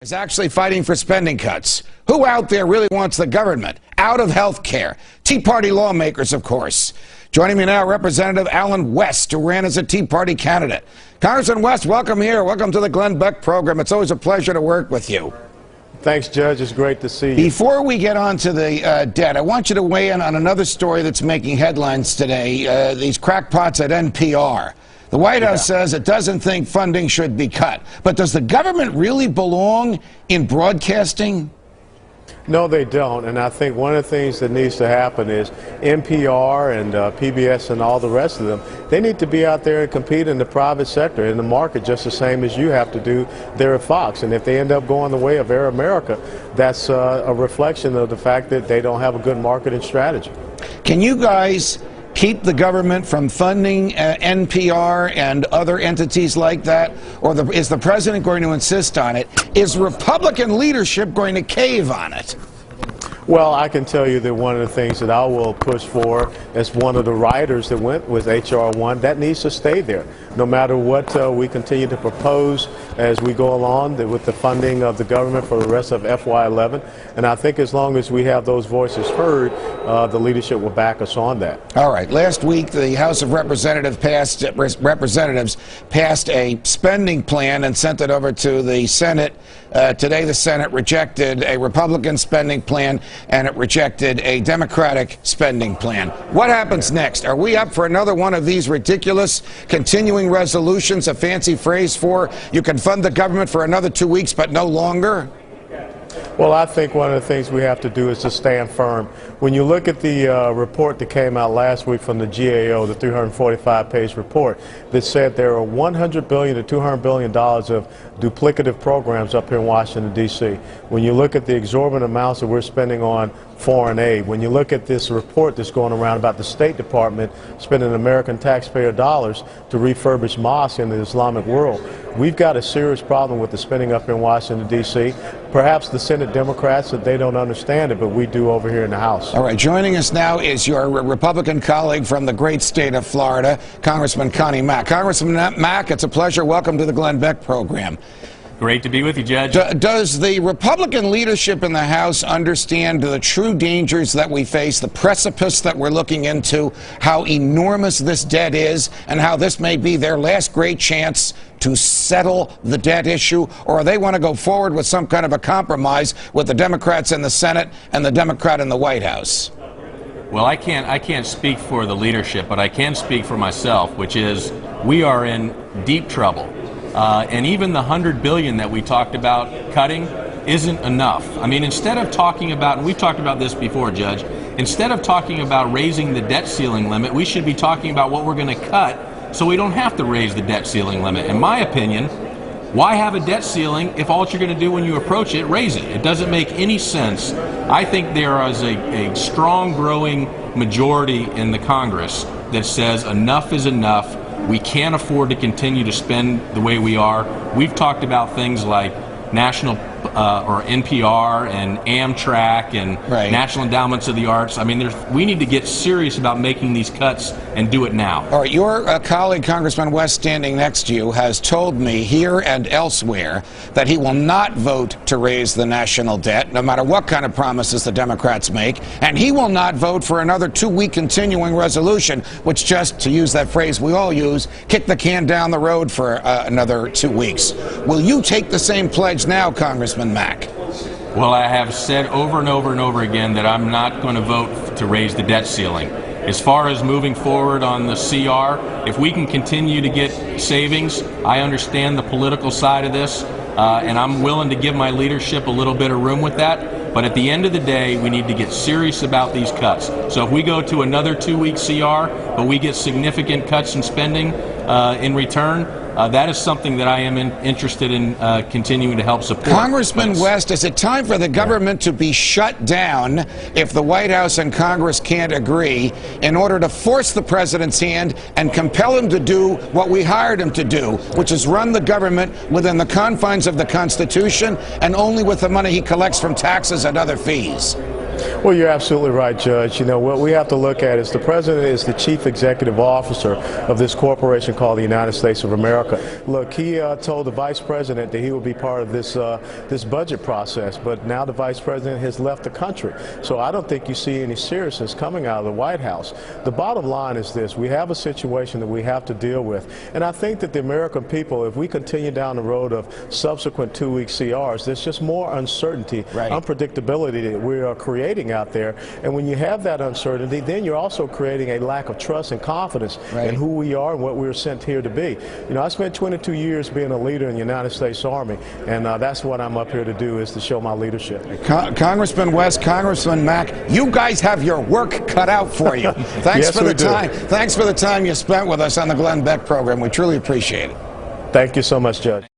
Is actually fighting for spending cuts. Who out there really wants the government out of health care? Tea Party lawmakers, of course. Joining me now, Representative Allen West, who ran as a Tea Party candidate. Congressman West, welcome here. Welcome to the Glenn Beck program. It's always a pleasure to work with you. Thanks, Judge. It's great to see you. Before we get on to the debt, I want you to weigh in on another story that's making headlines today, these crackpots at NPR. The White House says it doesn't think funding should be cut. But does the government really belong in broadcasting? No, they don't. And I think one of the things that needs to happen is NPR and PBS and all the rest of them, they need to be out there and compete in the private sector, in the market, just the same as you have to do there at Fox. And if they end up going the way of Air America, that's a reflection of the fact that they don't have a good marketing strategy. Can you guys keep the government from funding NPR and other entities like that? Or is the president going to insist on it? Is Republican leadership going to cave on it? Well, I can tell you that one of the things that I will push for as one of the writers that went with H.R. 1, that needs to stay there. No matter what we continue to propose as we go along with the funding of the government for the rest of FY11. And I think as long as we have those voices heard, the leadership will back us on that. All right. Last week, the House of Representatives passed a spending plan and sent it over to the Senate. Today, the Senate rejected a Republican spending plan and it rejected a Democratic spending plan. What happens next? Are we up for another one of these ridiculous continuing resolutions, a fancy phrase for you can fund the government for another 2 weeks but no longer? Well, I think one of the things we have to do is to stand firm. When you look at the report that came out last week from the GAO, the 345-page report, that said there are $100 billion to $200 billion of duplicative programs up here in Washington, D.C. When you look at the exorbitant amounts that we're spending on foreign aid, when you look at this report that's going around about the State Department spending American taxpayer dollars to refurbish mosques in the Islamic world, we've got a serious problem with the spending up here in Washington, D.C. Perhaps the Senate Democrats, that they don't understand it, but we do over here in the House. All right, joining us now is your Republican colleague from the great state of Florida, Congressman Connie Mack. Congressman Mack, it's a pleasure. Welcome to the Glenn Beck program. Great to be with you, Judge. Does the Republican leadership in the House understand the true dangers that we face, the precipice that we're looking into, how enormous this debt is, and how this may be their last great chance to settle the debt issue? Or they want to go forward with some kind of a compromise with the Democrats in the Senate and the Democrat in the White House? Well, I can't speak for the leadership, but I can speak for myself, which is we are in deep trouble. And even the $100 billion that we talked about cutting isn't enough. I mean, instead of talking about, and we've talked about this before, Judge, instead of talking about raising the debt ceiling limit, we should be talking about what we're going to cut so we don't have to raise the debt ceiling limit. In my opinion, why have a debt ceiling if all you're going to do when you approach it, raise it? It doesn't make any sense. I think there is a strong growing majority in the Congress that says enough is enough. We can't afford to continue to spend the way we are. We've talked about things like national or NPR and Amtrak and National Endowments of the Arts. I mean, we need to get serious about making these cuts and do it now. All right, your colleague, Congressman West, standing next to you, has told me here and elsewhere that he will not vote to raise the national debt, no matter what kind of promises the Democrats make, and he will not vote for another 2-week continuing resolution, which just, to use that phrase we all use, kick the can down the road for another 2 weeks. Will you take the same pledge now, Congressman Mack? Well, I have said over and over and over again that I'm not going to vote to raise the debt ceiling. As far as moving forward on the CR, if we can continue to get savings, I understand the political side of this, and I'm willing to give my leadership a little bit of room with that. But at the end of the day, we need to get serious about these cuts. So if we go to another 2-week CR, but we get significant cuts in spending in return, that is something that I am interested in continuing to help support. Congressman West, is it time for the government to be shut down if the White House and Congress can't agree in order to force the president's hand and compel him to do what we hired him to do, which is run the government within the confines of the Constitution and only with the money he collects from taxes and other fees? Well, you're absolutely right, Judge. You know, what we have to look at is the president is the chief executive officer of this corporation called the United States of America. Look, he told the vice president that he would be part of this this budget process, but now the vice president has left the country. So I don't think you see any seriousness coming out of the White House. The bottom line is this: we have a situation that we have to deal with, and I think that the American people, if we continue down the road of subsequent 2-week CRs, there's just more uncertainty, unpredictability that we are creating out there. And when you have that uncertainty, then you're also creating a lack of trust and confidence in who we are and what we're sent here to be. You know, I spent 22 years being a leader in the United States Army, and that's what I'm up here to do, is to show my leadership. Congressman West, Congressman Mack, you guys have your work cut out for you. Thanks for the time. Thanks for the time you spent with us on the Glenn Beck program. We truly appreciate it. Thank you so much, Judge.